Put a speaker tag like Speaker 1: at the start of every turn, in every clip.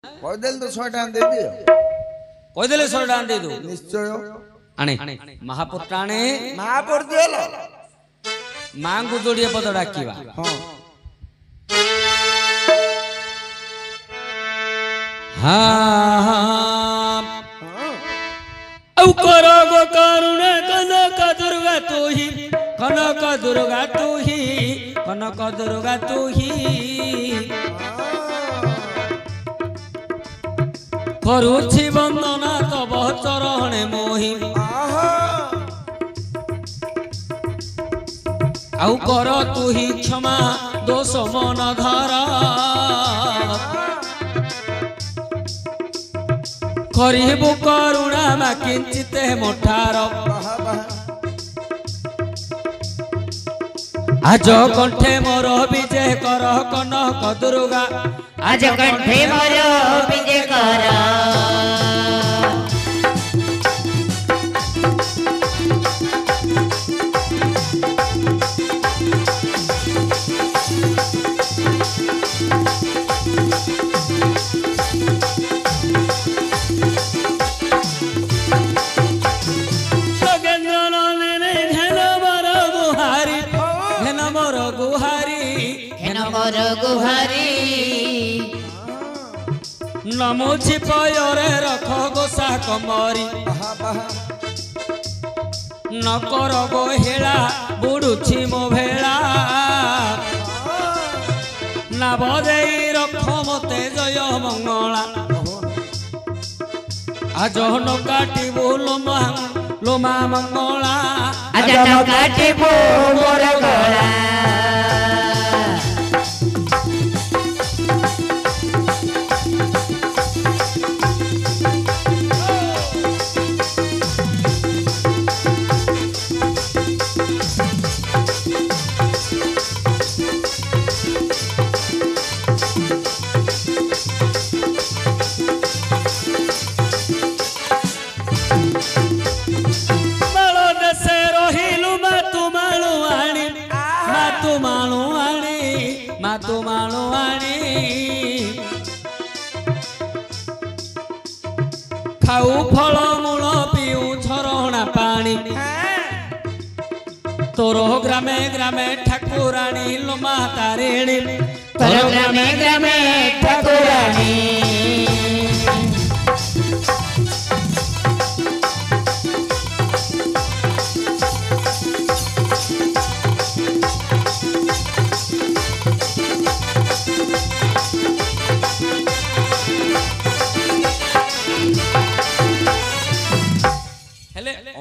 Speaker 1: କହିଦେଲି ତ 100 ଟଙ୍କା ଦେଇଦିଅ।
Speaker 2: କହିଦେଲେ 100 ଟଙ୍କା ଦେଇଦୁ
Speaker 1: ନିଶ୍ଚୟ।
Speaker 2: ଆଣେ ମହାପୁତ୍ର ଆଣେ
Speaker 1: ମହାପୁର ଦିଅଲ
Speaker 2: ମାଙ୍କୁ ଯୋଡ଼ିଏ ପଦ ଡାକିବା।
Speaker 1: ହଁ
Speaker 2: कर गो करुण कनक दुर्गा तू ही कनक दुर्गा तू ही कनक दुर्गा तू ही करुछि वंदना तब चरणे मोहि आउ कर तू ही क्षमा दोष मन धारा करिबु करुणा मा किंचित मोठार आज कंठे मोर विजय कर कनक दुर्गा
Speaker 3: आज कंठे मोर विजय कर मोर गुहारी
Speaker 2: नमुछि पयरे रख गोसा कमरी न कर गो हेला बुड़ुछि मो भेला ना बदेई रख मते जय मंगला आज न काटिबु लोमा मंगला
Speaker 3: आज न काटिबु मोर गला खाऊ फल मूल पीऊ झरणा पानी तोर ग्रामे ग्रामे ठाकुराणी लोमा तारिणी तोर ग्रामे ग्रामे ठाकुराणी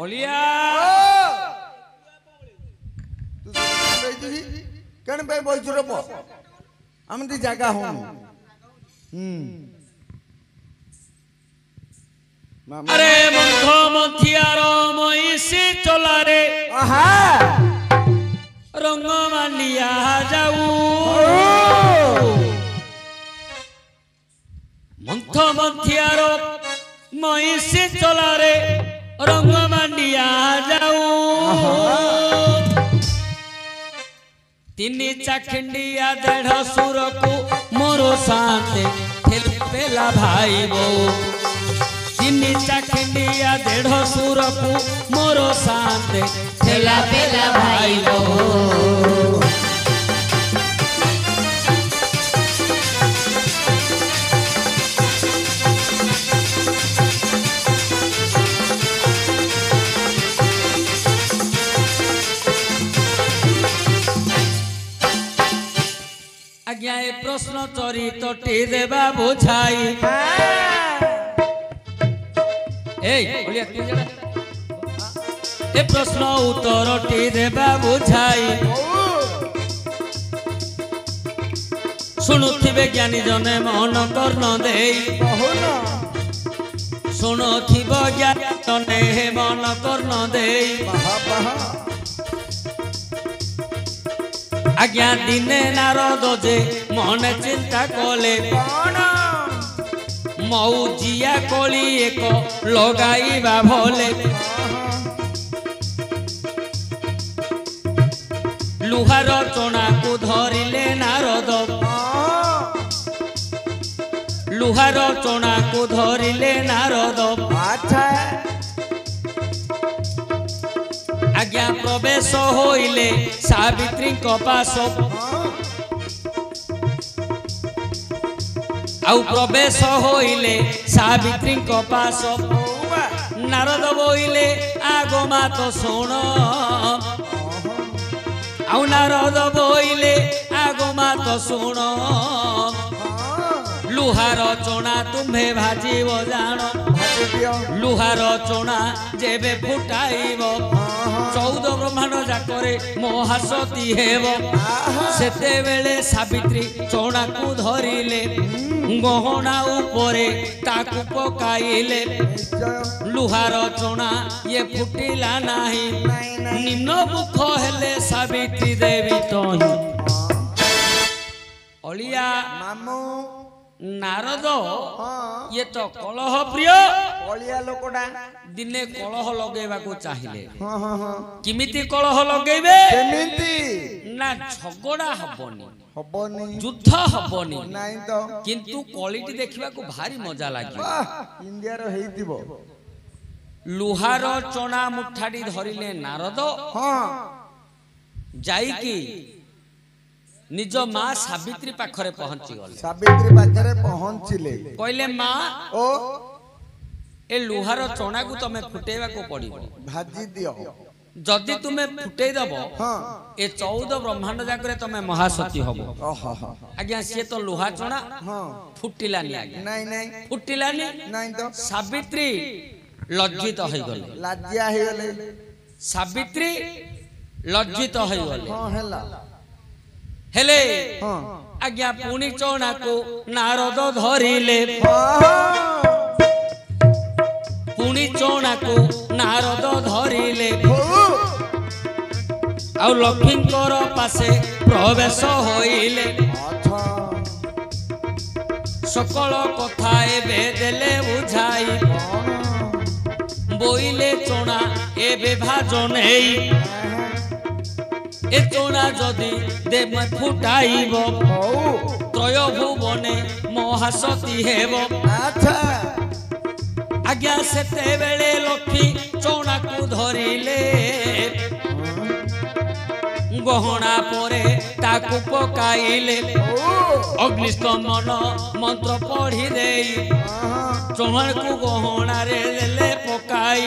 Speaker 2: ओलिया
Speaker 1: कण पे बोइचुर पो हमती जागा हो
Speaker 2: अरे मंथ मथियार मईसी चला रे
Speaker 1: आहा
Speaker 2: रंग मानिया जाऊ मंथ मथियार मईसी चला रे रंग मांडिया जाऊ तीन चाखिंडिया देढ़ सुर को मोरो शांति ठेल पेला भाई बो तीन चाखिंडिया देढ़ सुर को मोरो शांति ठेला पेला भाई बो आज्ञा ए प्रश्न चरित टी देवा बुझाई ए प्रश्न उत्तर टी देवा बुझाई शुणुथिबे ज्ञानी जने मन कर्ण देई शुणुथिब ज्ञानी जने मन कर्ण देई आज्ञा दिने नारद जे मन चिंता कले मौजिया कली एक लगाइबा भले लुहार चना को धरिले नारद
Speaker 3: ଲୁହାର ଚଣାକୁ ଧରିଲେ ନାରଦ
Speaker 1: ଆଚ୍ଛା
Speaker 3: ଆଜ୍ଞା ପ୍ରବେଶ ହୋଇଲେ ସାବିତ୍ରୀଙ୍କ ପାଶ ଆଉ ପ୍ରବେଶ ହୋଇଲେ ସାବିତ୍ରୀଙ୍କ ପାଶ ନାରଦ ବୋଇଲେ ଆଗ ମାତ ଶୁଣ ଆଉ ନାରଦ ବୋଇଲେ ଆଗ ମାତ ଶୁଣ ଲୁହାର ଚଣା ତୁମ୍ଭେ ଭାଜିବ ଜାଣ ଲୁହାର ଚଣା ଯେବେ ଫୁଟାଇବ 14 ବ୍ରହ୍ମାଣ୍ଡ ଯାକରେ ମହାସତୀ ହେବ ସେତେବେଳେ ସାବିତ୍ରୀ ଚଣାକୁ ଧରିଲେ ଗହଣା ଉପରେ ତାକୁ ପକାଇଲେ ଲୁହାର ଚଣା ଇଏ ଫୁଟିଲା ନାହିଁ ନିମ୍ନ ମୁଖ ହେଲେ ସାବିତ୍ରୀ ଦେବୀ ତହିଁ ଅଳିଆ
Speaker 1: ମାମୁ
Speaker 3: ନାରଦ ଇଏ ତ କଳହ ପ୍ରିୟ
Speaker 1: ଅଳିଆ ଲୋକଟା
Speaker 3: ଦିନେ କଳହ ଲଗେଇବାକୁ ଚାହିଁଲେ
Speaker 1: ହଁ ହଁ ହଁ
Speaker 3: କେମିତି କଳହ ଲଗେଇବେ
Speaker 1: କେମିତି
Speaker 3: ନା ଝଗଡା ହବନି
Speaker 1: ହବନି
Speaker 3: ଯୁଦ୍ଧ ହବନି
Speaker 1: ନାଇଁ ତ
Speaker 3: କିନ୍ତୁ କଳିଟି ଦେଖିବାକୁ ଭାରି ମଜା ଲାଗିବ
Speaker 1: ଇଣ୍ଡିଆର ହେଇଥିବ
Speaker 3: ଲୁହାର ଚଣା ମୁଠାଟି ଧରିଲେ ନାରଦ
Speaker 1: ହଁ
Speaker 3: ଯାଇକି ନିଜ ମା ସାବିତ୍ରୀ ପାଖରେ ପହଞ୍ଚିଗଲେ
Speaker 1: ସାବିତ୍ରୀ ପାଖରେ ପହଞ୍ଚିଲେ
Speaker 3: କହିଲେ ମା
Speaker 1: ଓ
Speaker 3: ଏ ଲୁହାର ଚଣାକୁ ତମେ ଫୁଟେଇବାକୁ ପଡିବ
Speaker 1: ଭାଜି ଦିଅ
Speaker 3: ଯଦି ତୁମେ ଫୁଟେଇ ଦବ
Speaker 1: ହଁ
Speaker 3: ଏ 14 ବ୍ରହ୍ମାଣ୍ଡ ଯାକରେ ତମେ ମହାସତୀ ହବ
Speaker 1: ଓହୋ
Speaker 3: ଆଜ୍ଞା ସିଏ ତ ଲୁହା ଚଣା
Speaker 1: ହଁ
Speaker 3: ଫୁଟିଲାନି ଆଜ୍ଞା
Speaker 1: ନାଇଁ ନାଇଁ
Speaker 3: ଫୁଟିଲାନି
Speaker 1: ନାଇଁ ତ
Speaker 3: ସାବିତ୍ରୀ ଲଜ୍ଜିତ ହେଇଗଲେ
Speaker 1: ଲାଜିଆ ହେଇଗଲେ
Speaker 3: ସାବିତ୍ରୀ ଲଜ୍ଜିତ ହେଇଗଲେ
Speaker 1: ହଁ ହେଲା
Speaker 3: ହେଲେ
Speaker 1: ହଁ
Speaker 3: ଆଜ୍ଞା ପୁଣି ଚଣାକୁ ନାରଦ ଧରିଲେ ପୁଣି ଚଣାକୁ ନାରଦ ଧରିଲେ ଆଉ ଲକ୍ଷ୍ମୀଙ୍କର ପାଶେ ପ୍ରବେଶ ହୋଇଲେ ସକଳ କଥା ଏବେ ଦେଲେ ବୁଝାଇ ବୋଇଲେ ଚଣା ଏବେ ଭାଜ ନେଇ ଏ ଚଣା ଯଦି ଦେବ ଫୁଟାଇବ ତ୍ରୟ ଭୁବନେ ମହାସତୀ ହେବ
Speaker 1: ଆଚ୍ଛା
Speaker 3: ଆଜ୍ଞା ସେତେବେଳେ ଲକ୍ଷ୍ମୀ ଚଣାକୁ ଧରିଲେ ଗହଣା ପରେ ତାକୁ ପକାଇଲେ ଅଗ୍ନିଷ୍ଟମନ ମନ୍ତ୍ର ପଢି ଦେଇ ଚଣାକୁ ଗହଣାରେ ଦେଲେ ପକାଇ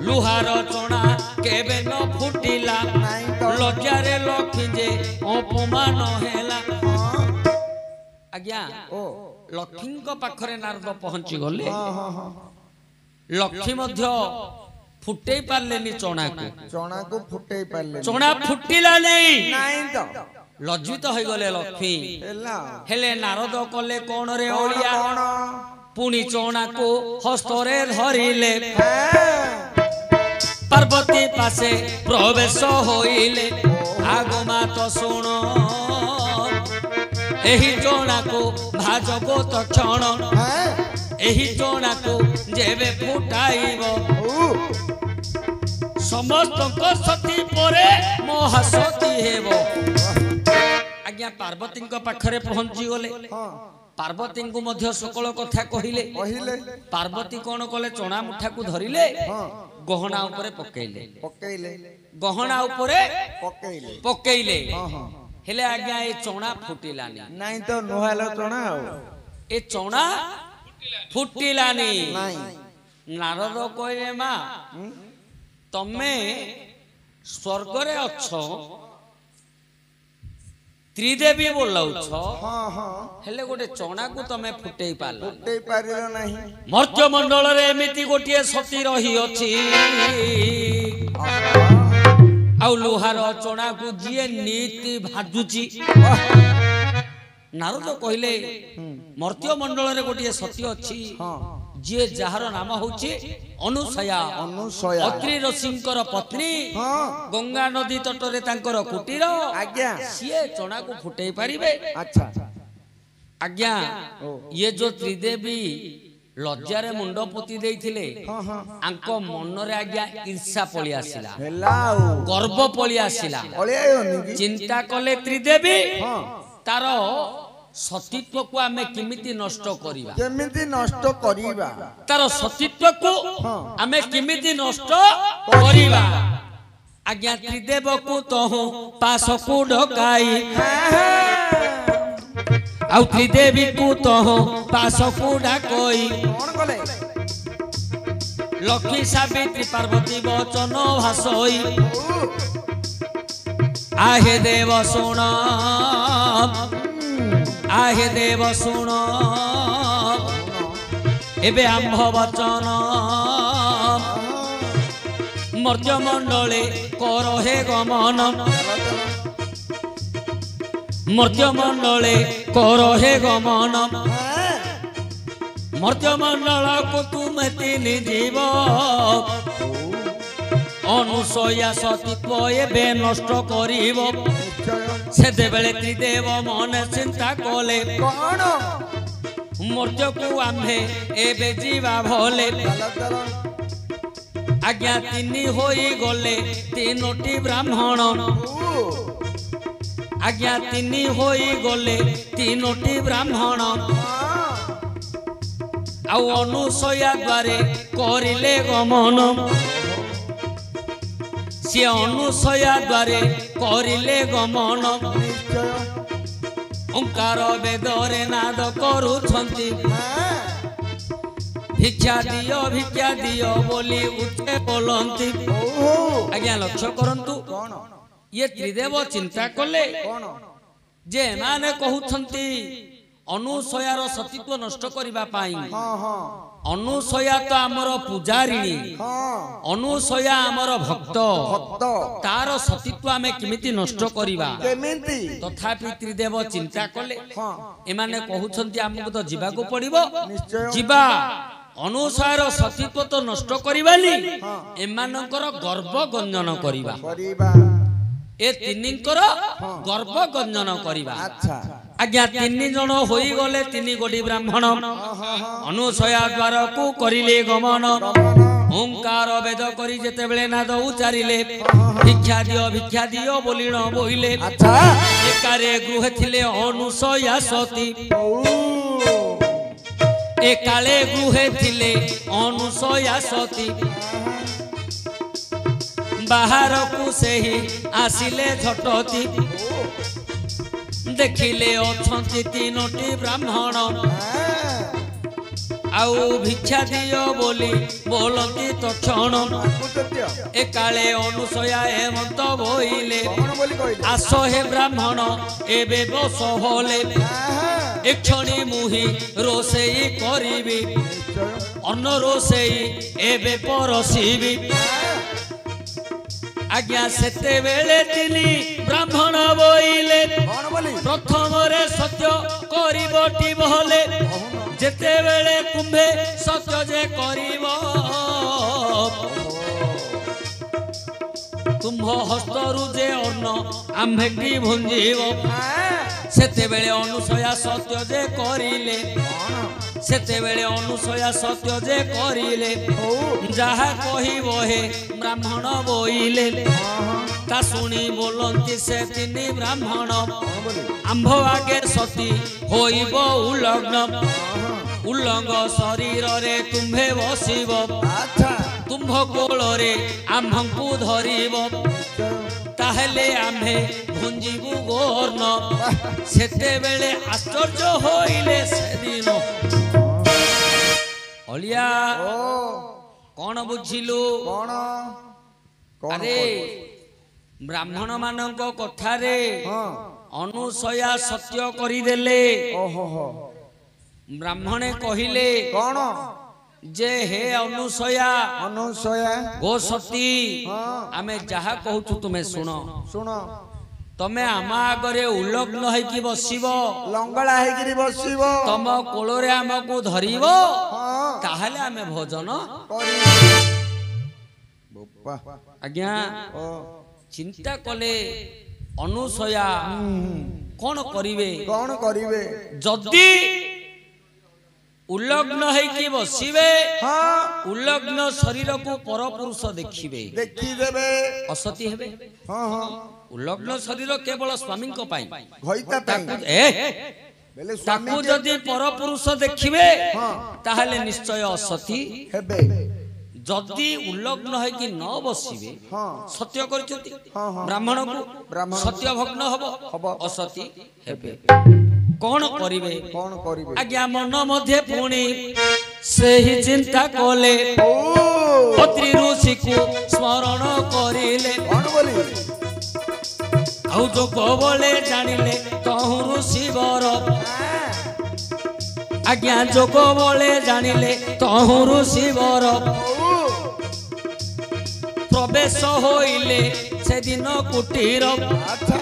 Speaker 3: ଲୁହାର ଚଣା କେବେ ନ ଫୁଟିଲା ଲଜ୍ଜାରେ ଲକ୍ଷ୍ମୀ ଯେ ଅପମାନ ହେଲା ଆଜ୍ଞା ଲକ୍ଷ୍ମୀଙ୍କ ପାଖରେ ନାରଦ ପହଞ୍ଚି ଗଲେ ଲକ୍ଷ୍ମୀ ମଧ୍ୟ ଫୁଟେଇ ପାରିଲେନି
Speaker 1: ଚଣାକୁ ଫୁଟେଇ ପାରିଲେ
Speaker 3: ଚଣା ଫୁଟିଲାନି
Speaker 1: ନାଇଁ ତ
Speaker 3: ଲଜ୍ଜିତ ହେଇଗଲେ ଲକ୍ଷ୍ମୀ
Speaker 1: ହେଲା
Speaker 3: ହେଲେ ନାରଦ କଲେ କଣ ରେ ଅଳିଆ ପୁଣି ଚଣାକୁ ହସ୍ତରେ ଧରିଲେ ପାର୍ବତୀ ପାଶେ ପ୍ରବେଶ ହୋଇଲେ ଆଗ ମାତ ଶୁଣ ଏହି ଚଣାକୁ ଭାଜବ ତକ୍ଷଣ ଏହି ଚଣାକୁ ଯେବେ ଫୁଟାଇବ ସମସ୍ତଙ୍କ ସତୀ ପରେ ମହାସତୀ ହେବ ଆଜ୍ଞା ପାର୍ବତୀଙ୍କ ପାଖରେ ପହଞ୍ଚି ଗଲେ ପାର୍ବତୀଙ୍କୁ ମଧ୍ୟ ସକଳ କଥା କହିଲେ ପାର୍ବତୀ କଣ କଲେ ଚଣା ମୁଠାକୁ ଧରିଲେ ଗହଣା ଉପରେ ପକେଇଲେ ଗହଣା ଉପରେ ପକେଇଲେ ହେଲେ ଆଜ୍ଞା ଏ ଚଣା ଫୁଟିଲାନି
Speaker 1: ନାଇଁ ତ ନୁହାଲ ଚଣା ଆଉ
Speaker 3: ଏ ଚଣା ଫୁଟିଲାନି
Speaker 1: ନାଇଁ
Speaker 3: ନାରଦ କହିଲେ ମା ତମେ ସ୍वर्गरे अछ त्रिदेवी बोलाउछ हेले गोटे चना को तमे फुटेई पारिलो नाही मर्त्य मंडल रे एमिति गोटे सती रही अछि आउ लोहार चना को जिए नीति भाजुची नारद कहले मर्त्य मंडल रे गोटे सती अछि जे जार नाम होची अनुसया अत्रि ऋषिंकर पत्नी गंगा नदी तट रे तांकर कुटीर
Speaker 1: आज्ञा
Speaker 3: सिए चना को फुटेई पारिबे
Speaker 1: अच्छा
Speaker 3: आज्ञा ये जो त्रिदेवी लज्जा रे मुंड पोती देइथिले आंको मन रे आज्ञा ईर्ष्या पळी आसिला गर्व पळी आसिला चिंता कले त्रिदेवी तारो ସତୀତ୍ୱକୁ ଆମେ କେମିତି ନଷ୍ଟ କରିବା
Speaker 1: କେମିତି ନଷ୍ଟ କରିବା
Speaker 3: ତାର ସତୀତ୍ୱକୁ ଆମେ କେମିତି ନଷ୍ଟ କରିବା ଆଜ୍ଞା ତ୍ରିଦେବକୁ ତହୁ ପାଶକୁ ଡକାଇ ଆଉ ତ୍ରିଦେବୀକୁ ତହୁ ପାଶକୁ ଡାକଇ
Speaker 1: କଣ କଲେ
Speaker 3: ଲକ୍ଷ୍ମୀ ସାବିତ୍ରୀ ପାର୍ବତୀ ବଚନ ଭାଷଇ आहे देव सुण आहे देव सुण एबे आंभ वचन मर्त्य मंडले कर हे गमन मर्त्य मंडले कर हे गमन मर्त्य मंडल को तुम तीन जीव अनुसया सतीत्व एबे नष्ट करिब सेतेबेले त्रिदेव मने चिंता कले
Speaker 1: कौन
Speaker 3: मर्त्य को आम्भे एबे जीवा भले आज्ञा तिनी होई गले तीनोटी ब्राह्मण आज्ञा तिनी होई गले तीनोटी ब्राह्मण आउ अनुसया द्वारे करिले गमन सी अनुसया द्वारे करिले गमन ओंकार वेदरे नाद करुछंती भिक्षा दियो बोली उच्चे बोलंती आज्ञा लक्ष्य करंतु ये त्रिदेव चिंता कले जे माने कहउछंती अनुसयार सतीत्व नष्ट करिबा पाई अनुसया तो आमर पूजारिणी अनुसया आमर भक्त तार सतीत्व आमे किमिति नष्ट करिबा तथापि त्रिदेव चिंता कले एमाने कहउछंती हमकु तो जीवा को पड़िबो जीवा अनुसार सतीत्व तो नष्ट करिबानी एमानकर गर्व गंजन करिबा ए तिनिंकर गर्व गंजन करिबा आज्ञा तीन जन होई गले तीन गोटी ब्राह्मण अनुसया द्वार को करिले गमन ओंकार वेद करी जेते बेले नाद उचारिले भिक्षा दियो बोलिण बोइले एकारे गृह थिले अनुसया सती एकाले गृह थिले अनुसया सती बाहर को सेही आसिले झटती देखिले अछंती तीनोटी ब्राह्मण आउ भिक्षा दियो बोली बोलती तक्षण एकाले अनुसया हेमंत बोइले आस हे ब्राह्मण एबे बस होले एक्षणी मुही रोसेई करिबी अन्न रोसेई एबे परसिबी आज्ञा सेते बेले तिनी ब्राह्मण बोइले प्रथम रे सत्य करिबटी भले जेते बेले कुंभे सत्य जे करिब तुम्भ हस्तरु जे अन्न आम्भेटी भुंजीब सेते बेले अनुसया सत्य जे करिले सेते बेले अनुसया सत्य जे करिले जहा कहिबो हे ब्राह्मण बोइले ता सुनी बोलंती से तिनी ब्राह्मण आंभ आगे सती होइब उलग्न उल्लंग शरीर रे तुम्भे बसिब तुम्भ कोल रे आम्भंकु धरिब ताहेले आम्भे भुंजीबु गोर्न सेते बेले आश्चर्य होइले सेदिन अलिया कौन बुझिलु अरे ब्राह्मण मानक कथारे अनुसया सत्य करिदेले ब्राह्मणे कहिले कौन जे हे अनुसया गो सती आमे जहा कहूछु तुमे सुनो तमे आमा आगरे उलग्न है कि बसिबो
Speaker 1: लंगड़ा है कि बसिबो
Speaker 3: तम कोलोरे आमको धरिबो ताहले आमे भोजन आज्ञा चिंता कले अनुसया कौन करिवे जदि उल्लग्न है कि बसिबे उल्लग्न शरीर को पर पुरुष देखिबे असती हेबे उल्लग्न शरीर केवल स्वामी को पाई
Speaker 1: ବେଲେ
Speaker 3: ତାକୁ
Speaker 1: ସ୍ୱାମୀ
Speaker 3: ଯଦି ପରପୁରୁଷ ଦେଖିବେ
Speaker 1: ହଁ
Speaker 3: ତାହେଲେ ନିଶ୍ଚୟ ଅସତୀ
Speaker 1: ହେବେ
Speaker 3: ଯଦି ଉଲ୍ଲଗ୍ନ ହେଇକି ନ ବସିବେ
Speaker 1: ହଁ
Speaker 3: ସତ୍ୟ କରିଛନ୍ତି
Speaker 1: ହଁ, ହଁ।
Speaker 3: ବ୍ରାହ୍ମଣକୁ
Speaker 1: ବ୍ରାହ୍ମଣ
Speaker 3: ସତ୍ୟ ଭଗ୍ନ ହବ
Speaker 1: ହବ।
Speaker 3: ଅସତୀ ହେବେ କଣ କରିବେ
Speaker 1: କଣ କରିବେ
Speaker 3: ଆଜ୍ଞା ମନ ମଧ୍ୟ ପୁଣି ସେହି ଚିନ୍ତା କଲେ
Speaker 1: ଓ
Speaker 3: ଅତ୍ରି ଋଷିକୁ ସ୍ମରଣ କରିଲେ
Speaker 1: କଣ ବୋଲି
Speaker 3: ଆଉ ଯୋଗ ବୋଲେ ଜାଣିଲେ ତହୁ ଋଷି ବର ଆଜ୍ଞା ଯୋଗ ବୋଲେ ଜାଣିଲେ ତହୁ ଋଷି ବର ପ୍ରବେଶ ହୋଇଲେ ସେଦିନ କୁଟୀର
Speaker 1: ଆଚ୍ଛା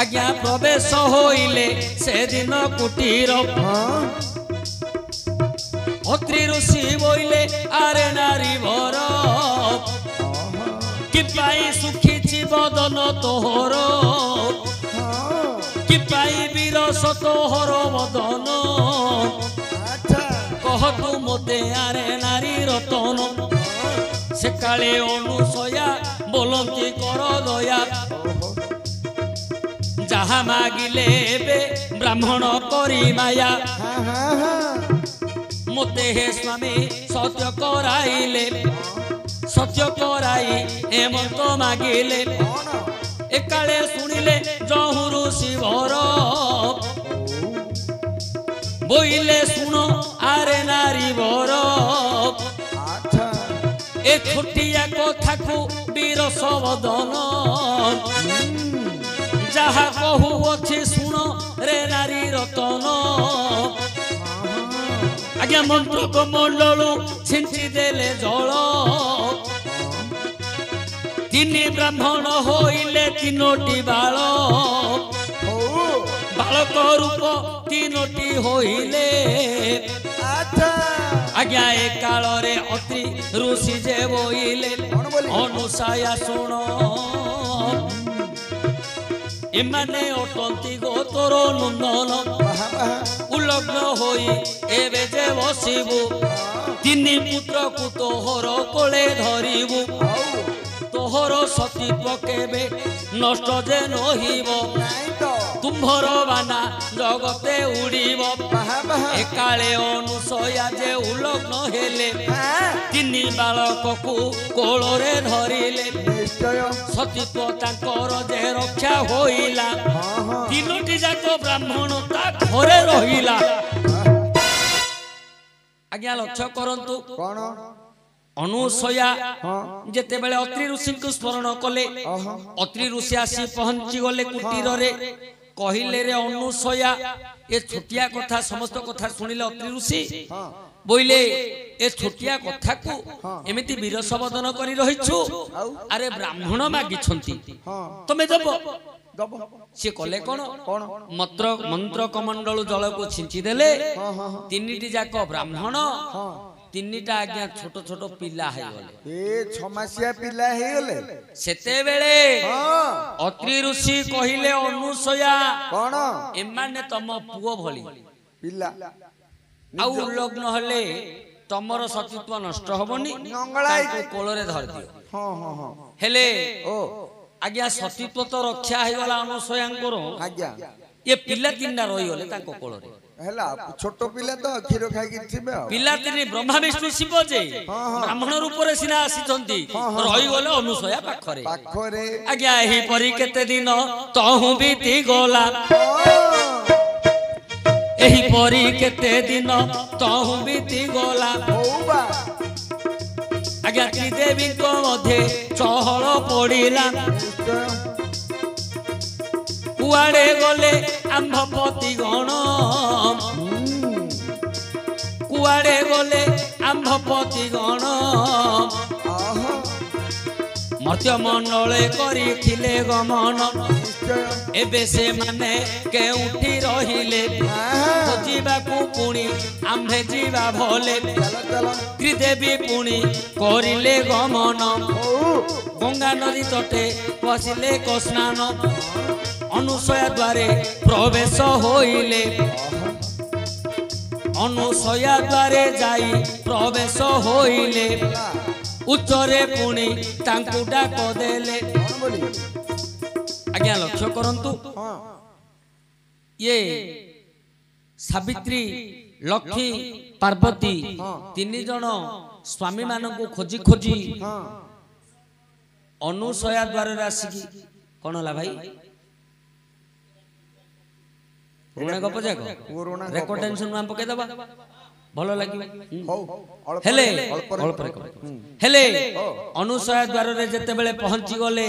Speaker 3: ଆଜ୍ଞା ପ୍ରବେଶ ହୋଇଲେ ସେଦିନ କୁଟୀର
Speaker 1: ହଁ
Speaker 3: ଅତ୍ରି ଋଷି ବୋଇଲେ ଆରେ ନାରୀ ବର କି ପାଇଁ ଶୁଖିଛି ବଦନ ତୋହର କି ପାଇଁ ବିରସ ତୋହର ବଦନ
Speaker 1: ଆଚ୍ଛା
Speaker 3: କହ ତୁ ମୋତେ ଆରେ ନାରୀ ରତନ ସେ କାଳେ ଅନୁସୟା ବୋଲନ୍ତି କର ଦୟା ଯାହା ମାଗିଲେ ଏବେ ବ୍ରାହ୍ମଣ କରି ମାୟା
Speaker 1: ହଁ ହଁ ହଁ
Speaker 3: ମୋତେ ହେ ସ୍ୱାମୀ ସତ୍ୟ କରାଇଲେ ସତ୍ୟ କରାଇ ହେମନ୍ତ ମାଗିଲେ
Speaker 1: କଣ
Speaker 3: ଏକାଳେ ଶୁଣିଲେ ଯହୁ ଋଷି ବର ବୋଇଲେ ଶୁଣ ଆରେ ନାରୀ ବର
Speaker 1: ଆଚ୍ଛା
Speaker 3: ଏ ଛୋଟିଆ କଥାକୁ ବିରସ ବଦନ ଯାହା କହୁଅଛି ଶୁଣ ରେ ନାରୀ ରତନ ଆଜ୍ଞା ମନ୍ତ୍ର କମଣ୍ଡଳୁ ଛିଞ୍ଚି ଦେଲେ ଜଳ ତିନି ବ୍ରାହ୍ମଣ ହୋଇଲେ ତିନୋଟି ବାଳ
Speaker 1: ହଉ
Speaker 3: ବାଳକ ରୂପ ତିନୋଟି ହୋଇଲେ
Speaker 1: ଆଚ୍ଛା
Speaker 3: ଆଜ୍ଞା ଏ କାଳରେ ଅତି ଋଷି ଯେ ବୋଇଲେ
Speaker 1: କଣ ବୋଲି
Speaker 3: ଅନୁସାୟା ଶୁଣ ଏମାନେ ଅଟନ୍ତି ଗୋତର ନନ୍ଦନ
Speaker 1: ବାହା ବାହା
Speaker 3: ଉଲଗ୍ନ ହୋଇ ଏବେ ଯେ ବସିବୁ ତିନି ପୁତ୍ରକୁ ତୋହର କୋଳେ ଧରିବୁ
Speaker 1: ଆଉ
Speaker 3: ତୋହର ସତୀତ୍ୱ କେବେ ନଷ୍ଟ ଯେ ନହିବ
Speaker 1: ନାଇଁ ତ
Speaker 3: ତୁମ୍ଭର ବାନା ଜଗତେ ଉଡ଼ିବ
Speaker 1: ବାହା ବାହା
Speaker 3: ଏକାଳେ ଅନୁସୟା ଯେ ଉଲଗ୍ନ ହେଲେ
Speaker 1: ହଁ
Speaker 3: ତିନି ବାଳକକୁ କୋଳରେ ଧରିଲେ
Speaker 1: ନିଶ୍ଚୟ
Speaker 3: ସତୀତ୍ୱ ତାଙ୍କର ଯେ ରକ୍ଷା ହୋଇଲା
Speaker 1: ହଁ ହଁ
Speaker 3: ତିନୋଟି ଯାକ ବ୍ରାହ୍ମଣ ତା ଘରେ ରହିଲା ଆଜ୍ଞା ଲକ୍ଷ୍ୟ କରନ୍ତୁ
Speaker 1: କଣ
Speaker 3: ଅନୁସୟା
Speaker 1: ହଁ
Speaker 3: ଯେତେବେଳେ ଅତ୍ରି ଋଷିଙ୍କୁ ସ୍ମରଣ କଲେ
Speaker 1: ଓହୋ
Speaker 3: ଅତ୍ରି ଋଷି ଆସି ପହଞ୍ଚି ଗଲେ କୁଟୀରରେ କହିଲେ ରେ ଅନୁସୟା ଏ ଛୋଟିଆ କଥା ସମସ୍ତ କଥା ଶୁଣିଲେ ଅତ୍ରି ଋଷି
Speaker 1: ହଁ
Speaker 3: ବୋଇଲେ ଏ ଛୋଟିଆ କଥାକୁ ଏମିତି ବିରସ ବଦନ କରି ରହିଛୁ
Speaker 1: ଆଉ
Speaker 3: ଆରେ ବ୍ରାହ୍ମଣ ମାଗିଛନ୍ତି
Speaker 1: ହଁ
Speaker 3: ତମେ ଦେବ
Speaker 1: ଦବ
Speaker 3: ସିଏ କଲେ କଣ
Speaker 1: କଣ
Speaker 3: ମନ୍ତ୍ର କମଣ୍ଡଳୁ ଜଳକୁ ଛିଞ୍ଚି ଦେଲେ
Speaker 1: ହଁ ହଁ ହଁ
Speaker 3: ତିନିଟି ଯାକ ବ୍ରାହ୍ମଣ
Speaker 1: ହଁ
Speaker 3: ତିନିଟା ଆଜ୍ଞା ଛୋଟ ଛୋଟ ପିଲା ହେଇଗଲେ
Speaker 1: ଏ 6 ମାସିଆ ପିଲା ହେଇଗଲେ
Speaker 3: ସେତେବେଳେ
Speaker 1: ହଁ
Speaker 3: ଅତ୍ରି ଋଷି କହିଲେ ଅନୁସୟା
Speaker 1: କଣ
Speaker 3: ଏମାନେ ତମ ପୁଅ ଭଳି
Speaker 1: ପିଲା
Speaker 3: ଆଉ ଉଲ୍ଲଗ୍ନ ହେଲେ ତମର ସତୀତ୍ୱ ନଷ୍ଟ ହବନି
Speaker 1: ନଙ୍ଗଳା
Speaker 3: ତାଙ୍କୁ କୋଳରେ ଧରିଦିଅ
Speaker 1: ହଁ ହଁ ହଁ
Speaker 3: ହେଲେ
Speaker 1: ଓ
Speaker 3: ଆଜ୍ଞା ସତୀତ୍ୱ ତ ରକ୍ଷା ହେଇଗଲା ଅନୁସୟାଙ୍କର
Speaker 1: ଆଜ୍ଞା
Speaker 3: ଏ ପିଲା ତିନିଟା ରହିଗଲେ ତାଙ୍କ କୋଳରେ
Speaker 1: ହେଲା ଛୋଟ ପିଲା ତ କ୍ଷୀର ଖାଇକି ଥିବେ ଆଉ
Speaker 3: ପିଲା ତିନି ବ୍ରହ୍ମା ବିଷ୍ଣୁ ଶିବ ଯେ ବ୍ରାହ୍ମଣ ରୂପରେ ସିନା ଆସିଛନ୍ତି ରହିଗଲେ ଅନୁସୟା ପାଖରେ
Speaker 1: ପାଖରେ
Speaker 3: ଆଜ୍ଞା ଏହିପରି କେତେ ଦିନ ତହୁ ବିତି ଗଲା ଏହିପରି କେତେ ଦିନ ତହୁ ବିତି ଗଲା
Speaker 1: ହଉ ବା
Speaker 3: ଆଜ୍ଞା ତ୍ରିଦେବୀଙ୍କ ମଧ୍ୟରେ ଚହଳ ପଡ଼ିଲା
Speaker 1: ନିଶ୍ଚୟ
Speaker 3: କୁଆଡ଼େ ଗଲେ ଆମ୍ଭପତି ଗଣ କୁଆଡ଼େ ଗଲେ ଆମ୍ଭପତି ଗଣ
Speaker 1: ଆହା
Speaker 3: ମର୍ତ୍ତ୍ୟ ମଣ୍ଡଳେ କରିଥିଲେ ଗମନ
Speaker 1: ନିଶ୍ଚୟ
Speaker 3: ଏବେ ସେମାନେ କେଉଁଠି ରହିଲେ
Speaker 1: ଆହା
Speaker 3: ଯିବାକୁ ପୁଣି ଆମ୍ଭେ ଯିବା ଭଲେ
Speaker 1: ଚାଲ ଚାଲ
Speaker 3: ତ୍ରିଦେବୀ ପୁଣି କରିଲେ ଗମନ
Speaker 1: ହଉ
Speaker 3: ଗଙ୍ଗା ନଦୀ ତଟେ ପଶିଲେ ସ୍ନାନ ଅନୁସୟା ଦ୍ୱାରେ ପ୍ରବେଶ ହୋଇଲେ ଅନୁସୟା ଦ୍ୱାରେ ଯାଇ ପ୍ରବେଶ ହୋଇଲେ ଉଚ୍ଚରେ ପୁଣି ତାଙ୍କୁ ଡାକ ଦେଲେ
Speaker 1: କଣ ବୋଲି
Speaker 3: ଆଜ୍ଞା ଲକ୍ଷ୍ୟ କରନ୍ତୁ
Speaker 1: ହଁ
Speaker 3: ये सावित्री लक्ष्मी पार्वती तीन जन स्वामी मान को खोजी खोजी अनुसया द्वार आसिकी कौन है भाई पुराणा गप जाक रेकर्ड टेंशन नाम पके दबा भलो लागि हेले हेले अनुसया द्वार रे जते बेले पहुंची गले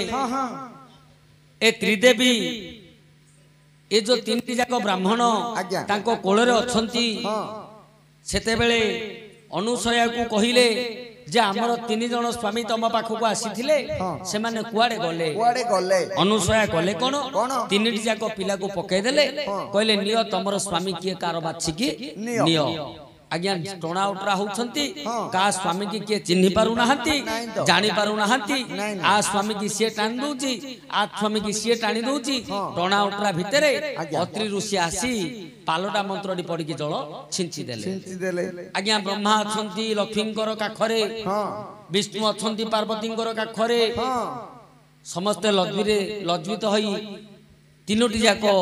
Speaker 3: ए त्रिदेवी ए जो तीन जाक ब्राह्मण तांको कोଳରେ अछंती सेते बेले अनुसया को कहिले जे हमर तीन जन स्वामी तम पाखक आसीथिले से माने कुआडे गले अनुसया कले कोन तीन जाक पिला को पके देले कहले नियो तमर स्वामी किए कार बाछि की नियो आज्ञा टणा उटरा होउछंती का स्वामी की के चिन्हि पारु नाहंती जानि पारु नाहंती आ स्वामी की से टाणी दउची आ स्वामी की से टाणी दउची टणा उटरा भितरे अत्रि ऋषि आसी पालोटा मंत्रडी पड़ी की जल छिंची देले आज्ञा ब्रह्मा अछंती लक्ष्मीकर काखरे विष्णु अछंती पार्वतीकर काखरे समस्त लज्जित होई तीनोटी जाको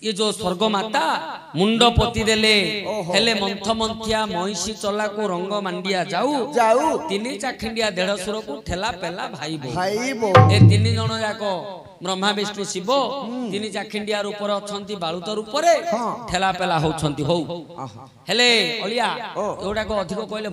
Speaker 3: ये जो स्वर्ग माता मुंड पोती देले हेले मंथ मंथिया महिषी चला को रंग मांडिया जाऊ तीन चाखिंडिया 150 को ठेला पेला भाई बो ए तीन जन जाको ब्रह्मा विष्णु शिव तीन चाखिंडिया ऊपर अछंती बालुतर ऊपर ठेला पेला होउछंती हो हेले अलिया एउडा को अधिक कहले